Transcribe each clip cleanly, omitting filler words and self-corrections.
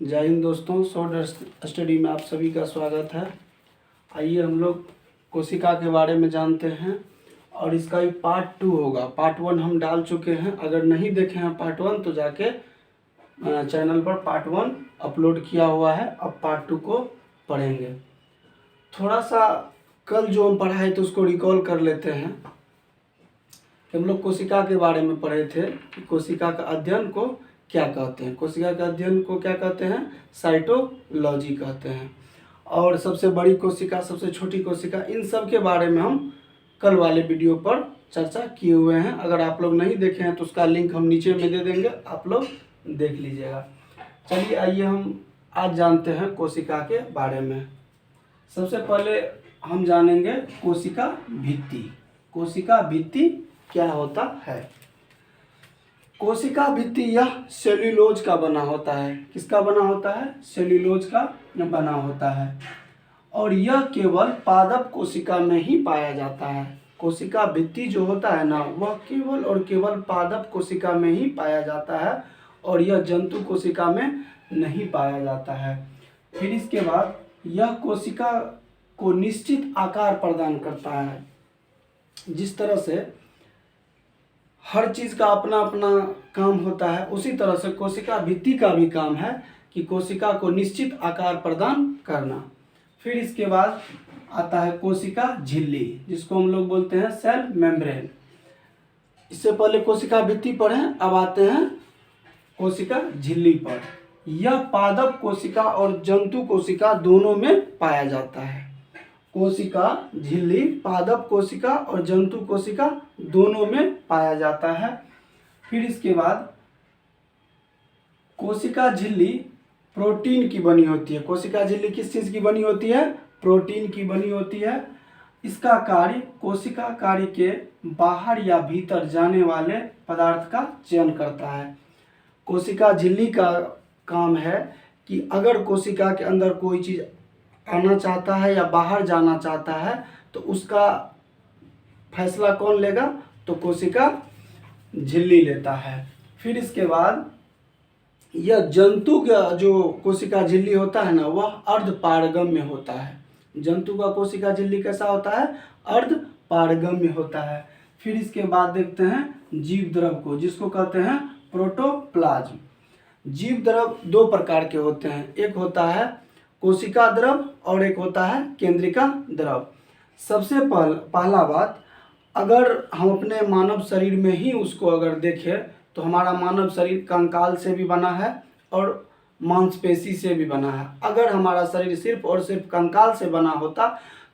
जय हिंद दोस्तों, short study में आप सभी का स्वागत है। आइए हम लोग कोशिका के बारे में जानते हैं और इसका ही पार्ट 2 होगा। पार्ट 1 हम डाल चुके हैं, अगर नहीं देखे हैं पार्ट 1 तो जाके चैनल पर पार्ट 1 अपलोड किया हुआ है। अब पार्ट 2 को पढ़ेंगे। थोड़ा सा कल जो हम पढ़ाए थे उसको रिकॉल कर लेते हैं। हम लोग कोशिका के बारे में पढ़े थे कि कोशिका का अध्ययन को क्या कहते हैं। कोशिका के अध्ययन को क्या कहते हैं? साइटोलॉजी कहते हैं। और सबसे बड़ी कोशिका, सबसे छोटी कोशिका, इन सब के बारे में हम कल वाले वीडियो पर चर्चा किए हुए हैं। अगर आप लोग नहीं देखे हैं तो उसका लिंक हम नीचे में दे देंगे, आप लोग देख लीजिएगा। चलिए आइए हम आज जानते हैं कोशिका के बारे में। सबसे पहले हम जानेंगे कोशिका भित्ति। कोशिका भित्ति क्या होता है? कोशिका भित्ति यह सेल्यूलोज का बना होता है। किसका बना होता है? सेल्यूलोज का बना होता है और यह केवल पादप कोशिका में ही पाया जाता है। कोशिका भित्ति जो होता है ना, वह केवल और केवल पादप कोशिका में ही पाया जाता है और यह जंतु कोशिका में नहीं पाया जाता है। फिर इसके बाद यह कोशिका को निश्चित आकार प्रदान करता है। जिस तरह से हर चीज़ का अपना अपना काम होता है, उसी तरह से कोशिका भित्ति का भी काम है कि कोशिका को निश्चित आकार प्रदान करना। फिर इसके बाद आता है कोशिका झिल्ली, जिसको हम लोग बोलते हैं सेल मेम्ब्रेन। इससे पहले कोशिका भित्ति पर हैं, अब आते हैं कोशिका झिल्ली पर। यह पादप कोशिका और जंतु कोशिका दोनों में पाया जाता है। कोशिका झिल्ली पादप कोशिका और जंतु कोशिका दोनों में पाया जाता है। फिर इसके बाद कोशिका झिल्ली प्रोटीन की बनी होती है। कोशिका झिल्ली किस चीज़ की बनी होती है? प्रोटीन की बनी होती है। इसका कार्य कोशिका कार्य के बाहर या भीतर जाने वाले पदार्थ का चयन करता है। कोशिका झिल्ली का काम है कि अगर कोशिका के अंदर कोई चीज़ आना चाहता है या बाहर जाना चाहता है तो उसका फैसला कौन लेगा? तो कोशिका झिल्ली लेता है। फिर इसके बाद यह जंतु का जो कोशिका झिल्ली होता है ना, वह अर्धपारगम्य होता है। जंतु का कोशिका झिल्ली कैसा होता है? अर्धपारगम्य होता है। फिर इसके बाद देखते हैं जीव द्रव को, जिसको कहते हैं प्रोटोप्लाज्म। जीव द्रव दो प्रकार के होते हैं, एक होता है कोशिका द्रव और एक होता है केंद्रिका द्रव। सबसे पहला बात, अगर हम अपने मानव शरीर में ही उसको अगर देखें तो हमारा मानव शरीर कंकाल से भी बना है और मांसपेशी से भी बना है। अगर हमारा शरीर सिर्फ और सिर्फ कंकाल से बना होता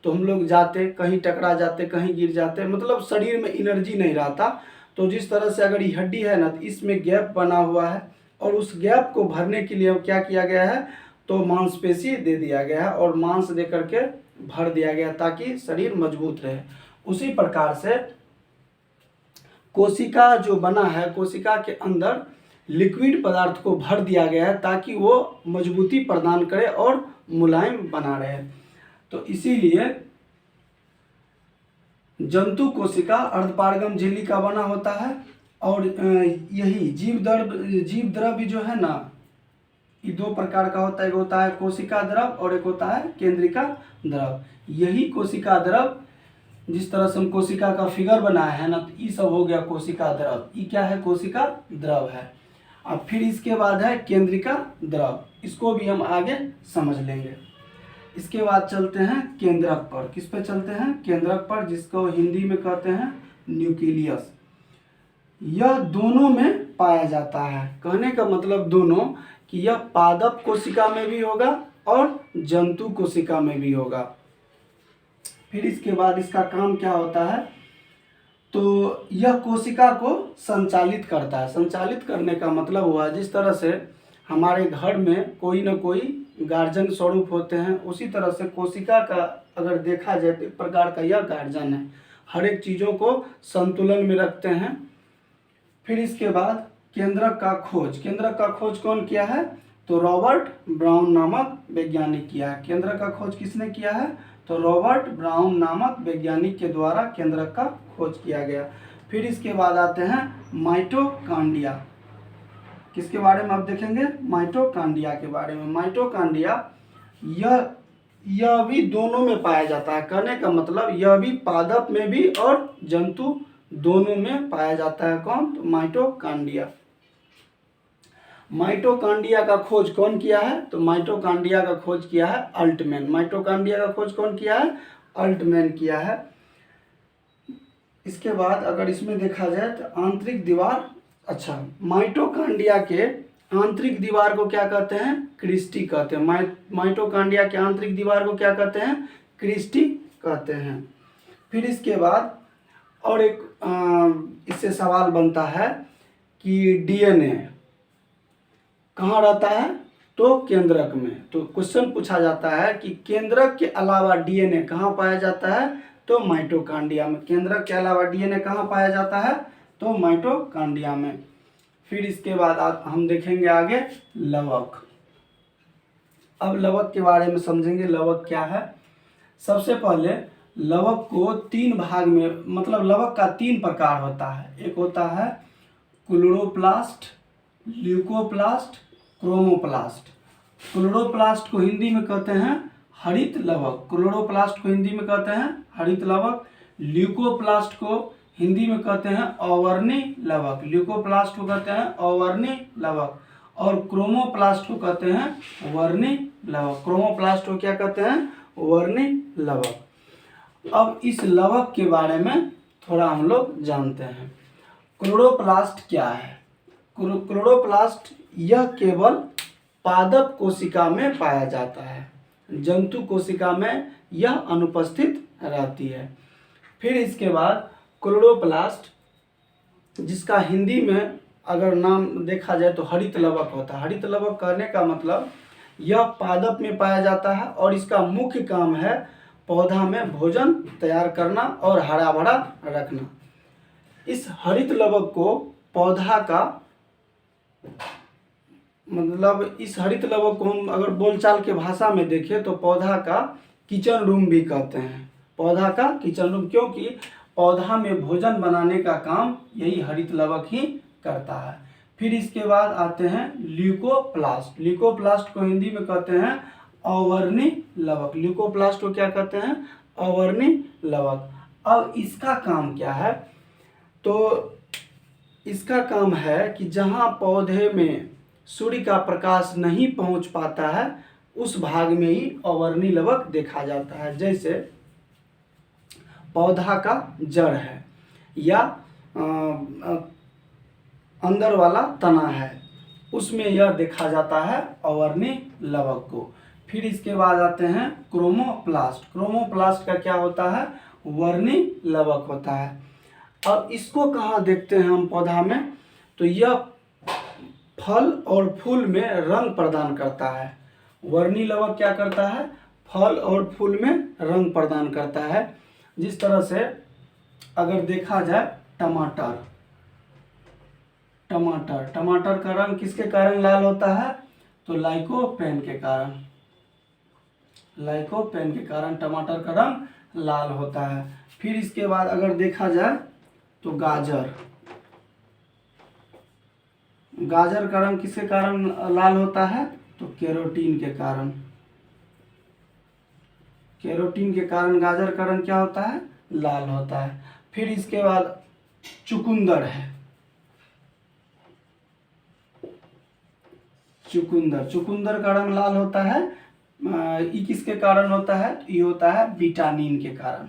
तो हम लोग जाते, कहीं टकरा जाते, कहीं गिर जाते, मतलब शरीर में एनर्जी नहीं रहता। तो जिस तरह से अगर ये हड्डी है ना, तो इसमें गैप बना हुआ है और उस गैप को भरने के लिए क्या किया गया है? तो मांसपेशी दे दिया गया है और मांस दे करके भर दिया गया ताकि शरीर मजबूत रहे। उसी प्रकार से कोशिका जो बना है, कोशिका के अंदर लिक्विड पदार्थ को भर दिया गया है ताकि वो मजबूती प्रदान करे और मुलायम बना रहे। तो इसीलिए जंतु कोशिका अर्धपारगम झिल्ली का बना होता है और यही जीव द्रव जो है ना, ये दो प्रकार का होता है। एक होता है कोशिका द्रव और एक होता है केंद्रिका द्रव। यही कोशिका द्रव, जिस तरह से हम कोशिका का फिगर बनाया है ना, तो ये सब हो गया कोशिका द्रव। ये क्या है? कोशिका द्रव है। अब फिर इसके बाद है केंद्रिका द्रव, इसको भी हम आगे समझ लेंगे। इसके बाद चलते हैं केंद्रक पर। किस पे चलते हैं? केंद्रक पर, जिसको हिंदी में कहते हैं न्यूक्लियस। यह दोनों में पाया जाता है। कहने का मतलब दोनों, कि यह पादप कोशिका में भी होगा और जंतु कोशिका में भी होगा। फिर इसके बाद इसका काम क्या होता है? तो यह कोशिका को संचालित करता है। संचालित करने का मतलब हुआ, जिस तरह से हमारे घर में कोई ना कोई गार्जियन स्वरूप होते हैं, उसी तरह से कोशिका का अगर देखा जाए तो एक प्रकार का यह गार्जियन है, हर एक चीज़ों को संतुलन में रखते हैं। फिर इसके बाद केंद्रक का खोज। केंद्रक का खोज कौन किया है? तो रॉबर्ट ब्राउन नामक वैज्ञानिक किया है। केंद्रक का खोज किसने किया है? तो रॉबर्ट ब्राउन नामक वैज्ञानिक के द्वारा केंद्रक का खोज किया गया। फिर इसके बाद आते हैं माइटोकॉन्ड्रिया। किसके बारे में अब देखेंगे? माइटोकांड्रिया के बारे में। माइटोकांड्रिया यह भी दोनों में पाया जाता है। कहने का मतलब यह भी पादप में भी और जंतु दोनों में पाया जाता है। कौन? तो माइटोकांड्रिया। माइटोकांड्रिया का खोज कौन किया है? तो माइटोकांड्रिया का खोज किया है अल्टमैन। माइटोकांड्रिया का खोज कौन किया है? अल्टमैन किया है। इसके बाद अगर इसमें देखा जाए तो आंतरिक दीवार, अच्छा, माइटोकांड्रिया के आंतरिक दीवार को क्या कहते हैं? क्रिस्टी कहते हैं। माइटोकांड्रिया के आंतरिक दीवार को क्या कहते हैं? क्रिस्टी कहते हैं। फिर इसके बाद और एक इससे सवाल बनता है कि डीएनए कहाँ रहता है? तो केंद्रक में। तो क्वेश्चन पूछा जाता है कि केंद्रक के अलावा डीएनए कहाँ पाया जाता है? तो माइटोकांड्रिया में। केंद्रक के अलावा डीएनए कहाँ पाया जाता है? तो माइटोकांड्रिया में। फिर इसके बाद हम देखेंगे आगे लवक। अब लवक के बारे में समझेंगे। लवक क्या है? सबसे पहले लवक को 3 भाग में, मतलब लवक का 3 प्रकार होता है। एक होता है क्लोरोप्लास्ट, ल्यूकोप्लास्ट, क्रोमोप्लास्ट। क्लोरोप्लास्ट को हिंदी में कहते हैं हरित लवक। क्लोरोप्लास्ट को हिंदी में कहते हैं हरित लवक। ल्यूकोप्लास्ट को हिंदी में कहते हैं अवर्णी लवक। ल्यूकोप्लास्ट को कहते हैं अवर्णी लवक। और क्रोमोप्लास्ट को कहते हैं वर्णी लवक। क्रोमोप्लास्ट को क्या कहते हैं? वर्णी लवक। अब इस लवक के बारे में थोड़ा हम लोग जानते हैं। क्लोरोप्लास्ट क्या है? क्लोरोप्लास्ट यह केवल पादप कोशिका में पाया जाता है। जंतु कोशिका में यह अनुपस्थित रहती है। फिर इसके बाद क्लोरोप्लास्ट, जिसका हिंदी में अगर नाम देखा जाए तो हरित लवक होता है। हरित लवक कहने का मतलब यह पादप में पाया जाता है और इसका मुख्य काम है पौधा में भोजन तैयार करना और हरा भरा रखना। इस हरित लवक को पौधा का, मतलब इस हरित लवक को हम अगर बोलचाल के भाषा में देखें तो पौधा का किचन रूम भी कहते हैं। पौधा का किचन रूम, क्योंकि पौधा में भोजन बनाने का काम यही हरित लवक ही करता है। फिर इसके बाद आते हैं ल्यूकोप्लास्ट। ल्यूकोप्लास्ट को हिंदी में कहते हैं अवर्णी लवक। ल्यूकोप्लास्ट को क्या कहते हैं? अवर्णी लवक। अब इसका काम क्या है? तो इसका काम है कि जहाँ पौधे में सूर्य का प्रकाश नहीं पहुँच पाता है उस भाग में ही अवर्णी लवक देखा जाता है। जैसे पौधा का जड़ है या अंदर वाला तना है, उसमें यह देखा जाता है अवर्णी लवक को। फिर इसके बाद आते हैं क्रोमोप्लास्ट। क्रोमोप्लास्ट का क्या होता है? वर्णी लवक होता है। अब इसको कहाँ देखते हैं हम पौधा में? तो यह फल और फूल में रंग प्रदान करता है। वर्णी लवक क्या करता है? फल और फूल में रंग प्रदान करता है। जिस तरह से अगर देखा जाए टमाटर का रंग किसके कारण लाल होता है? तो लाइकोपेन के कारण। लाइकोपेन के कारण टमाटर का रंग लाल होता है। फिर इसके बाद अगर देखा जाए तो गाजर का रंग किसके कारण लाल होता है? तो कैरोटीन के कारण। कैरोटीन के कारण गाजर का रंग क्या होता है? लाल होता है। फिर इसके बाद चुकंदर है। चुकंदर का रंग लाल होता है। ये किसके कारण होता है? ये होता है विटामिन के कारण।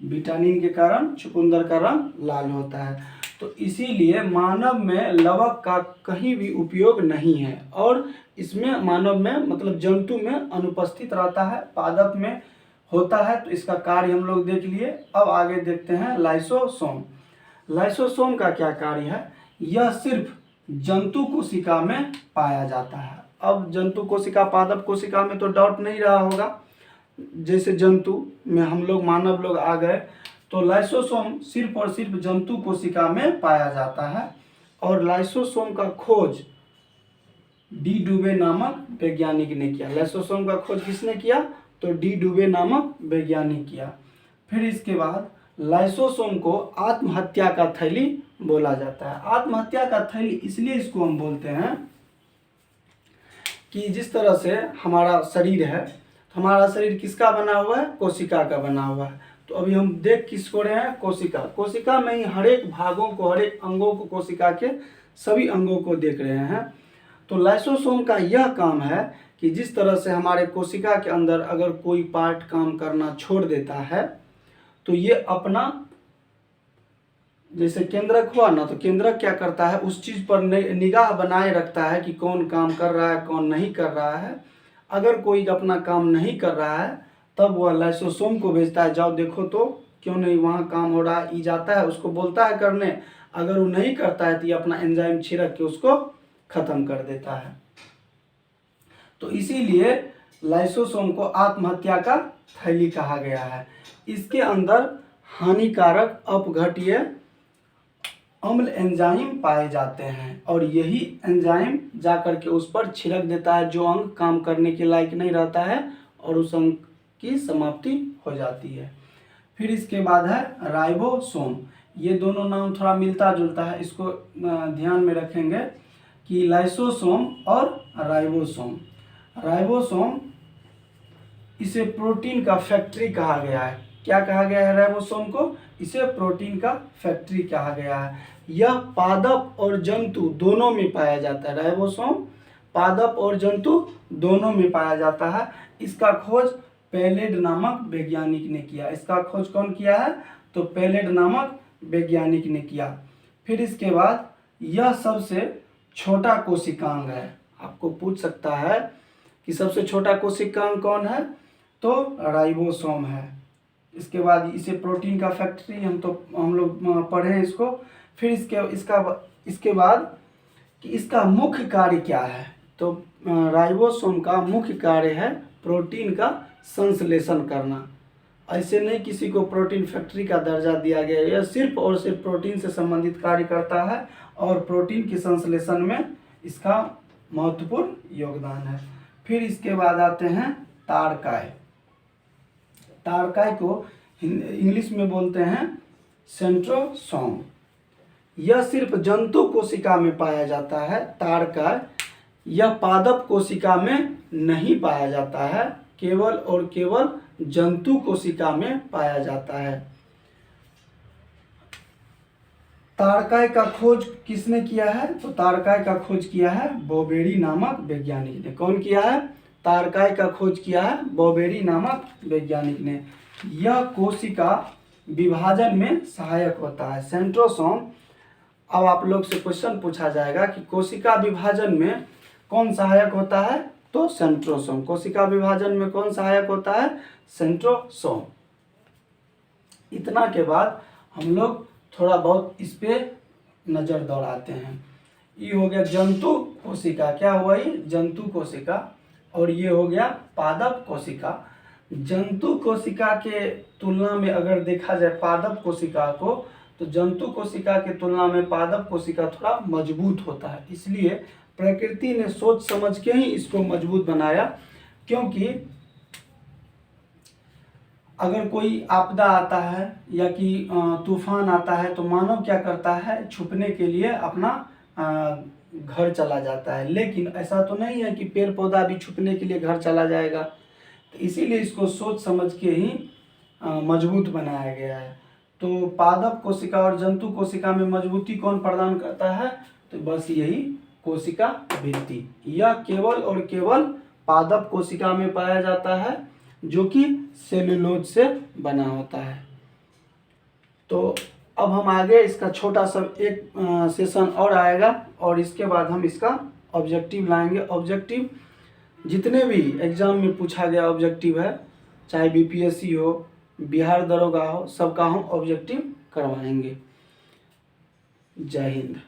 विटामिन के कारण चुकंदर का रंग लाल होता है। तो इसीलिए मानव में लवक का कहीं भी उपयोग नहीं है और इसमें मानव में, मतलब जंतु में अनुपस्थित रहता है, पादप में होता है। तो इसका कार्य हम लोग देख लिए। अब आगे देखते हैं लाइसोसोम। लाइसोसोम का क्या कार्य है? यह सिर्फ जंतु कोशिका में पाया जाता है। अब जंतु कोशिका, पादप कोशिका में तो डाउट नहीं रहा होगा। जैसे जंतु में हम लोग, मानव लोग आ गए, तो लाइसोसोम सिर्फ और सिर्फ जंतु कोशिका में पाया जाता है। और लाइसोसोम का खोज डी डुबे नामक वैज्ञानिक ने किया। लाइसोसोम का खोज किसने किया? तो डी डुबे नामक वैज्ञानिक किया। फिर इसके बाद लाइसोसोम को आत्महत्या का थैली बोला जाता है। आत्महत्या का थैली इसलिए इसको हम बोलते हैं कि जिस तरह से हमारा शरीर है, हमारा शरीर किसका बना हुआ है? कोशिका का बना हुआ है। तो अभी हम देख किसको रहे हैं? कोशिका। कोशिका में ही हर एक भागों को, हर एक अंगों को, कोशिका के सभी अंगों को देख रहे हैं। तो लाइसोसोम का यह काम है कि जिस तरह से हमारे कोशिका के अंदर अगर कोई पार्ट काम करना छोड़ देता है तो ये अपना, जैसे केंद्रक हुआ ना, तो केंद्रक क्या करता है? उस चीज़ पर निगाह बनाए रखता है कि कौन काम कर रहा है, कौन नहीं कर रहा है। अगर कोई अपना काम नहीं कर रहा है तब वह लाइसोसोम को भेजता है, जाओ देखो तो क्यों नहीं वहाँ काम हो रहा है। ई जाता है, उसको बोलता है करने। अगर वो नहीं करता है तो ये अपना एंजाइम छिड़क के उसको खत्म कर देता है। तो इसीलिए लाइसोसोम को आत्महत्या का थैली कहा गया है। इसके अंदर हानिकारक अपघट्य अम्ल एंजाइम पाए जाते हैं और यही एंजाइम जाकर के उस पर छिड़क देता है जो अंग काम करने के लायक नहीं रहता है और उस अंग की समाप्ति हो जाती है। फिर इसके बाद है राइबोसोम। ये दोनों नाम थोड़ा मिलता जुलता है, इसको ध्यान में रखेंगे कि लाइसोसोम और राइबोसोम। राइबोसोम, इसे प्रोटीन का फैक्ट्री कहा गया है। क्या कहा गया है राइबोसोम को? इसे प्रोटीन का फैक्ट्री कहा गया है। यह पादप और जंतु दोनों में पाया जाता है। राइबोसोम पादप और जंतु दोनों में पाया जाता है। इसका खोज पेलेड नामक वैज्ञानिक ने किया। इसका खोज कौन किया है? तो पेलेड नामक वैज्ञानिक ने किया। फिर इसके बाद यह सबसे छोटा कोशिकांग है। आपको पूछ सकता है कि सबसे छोटा कोशिकांग कौन है? तो राइबोसोम है। इसके बाद इसे प्रोटीन का फैक्ट्री हम लोग पढ़े हैं इसको। फिर इसके बाद कि इसका मुख्य कार्य क्या है? तो राइबोसोम का मुख्य कार्य है प्रोटीन का संश्लेषण करना। ऐसे नहीं किसी को प्रोटीन फैक्ट्री का दर्जा दिया गया है। यह सिर्फ और सिर्फ प्रोटीन से संबंधित कार्य करता है और प्रोटीन के संश्लेषण में इसका महत्वपूर्ण योगदान है। फिर इसके बाद आते हैं तारकाय। तारकाय को इंग्लिश में बोलते हैं सेंट्रोसोम। यह सिर्फ जंतु कोशिका में पाया जाता है। तारकाय यह पादप कोशिका में नहीं पाया जाता है, केवल और केवल जंतु कोशिका में पाया जाता है। तारकाय का खोज किसने किया है? तो तारकाय का खोज किया है बोबेरी नामक वैज्ञानिक ने। कौन किया है? तारकाय का खोज किया है बोबेरी नामक वैज्ञानिक ने। यह कोशिका विभाजन में सहायक होता है। सेंट्रोसोम, अब आप लोग से क्वेश्चन पूछा जाएगा कि कोशिका विभाजन में कौन सहायक होता है? तो सेंट्रोसोम। कोशिका विभाजन में कौन सहायक होता है? सेंट्रोसोम। इतना के बाद हम लोग थोड़ा बहुत इस पे नज़र दौड़ाते हैं। ये हो गया जंतु कोशिका। क्या हुआ? ये जंतु कोशिका। और ये हो गया पादप कोशिका। जंतु कोशिका के तुलना में अगर देखा जाए पादप कोशिका को, तो जंतु कोशिका के तुलना में पादप कोशिका थोड़ा मजबूत होता है। इसलिए प्रकृति ने सोच समझ के ही इसको मजबूत बनाया, क्योंकि अगर कोई आपदा आता है या कि तूफान आता है तो मानव क्या करता है? छुपने के लिए अपना घर चला जाता है। लेकिन ऐसा तो नहीं है कि पेड़ पौधा भी छुपने के लिए घर चला जाएगा। तो इसीलिए इसको सोच समझ के ही मजबूत बनाया गया है। तो पादप कोशिका और जंतु कोशिका में मजबूती कौन प्रदान करता है? तो बस यही कोशिका भित्ति। यह केवल और केवल पादप कोशिका में पाया जाता है, जो कि सेलुलोज से बना होता है। तो अब हम आगे इसका छोटा सा एक सेशन और आएगा और इसके बाद हम इसका ऑब्जेक्टिव लाएंगे। ऑब्जेक्टिव जितने भी एग्जाम में पूछा गया ऑब्जेक्टिव है, चाहे बीपीएससी हो, बिहार दरोगा हो, सबका हम ऑब्जेक्टिव करवाएंगे। जय हिंद।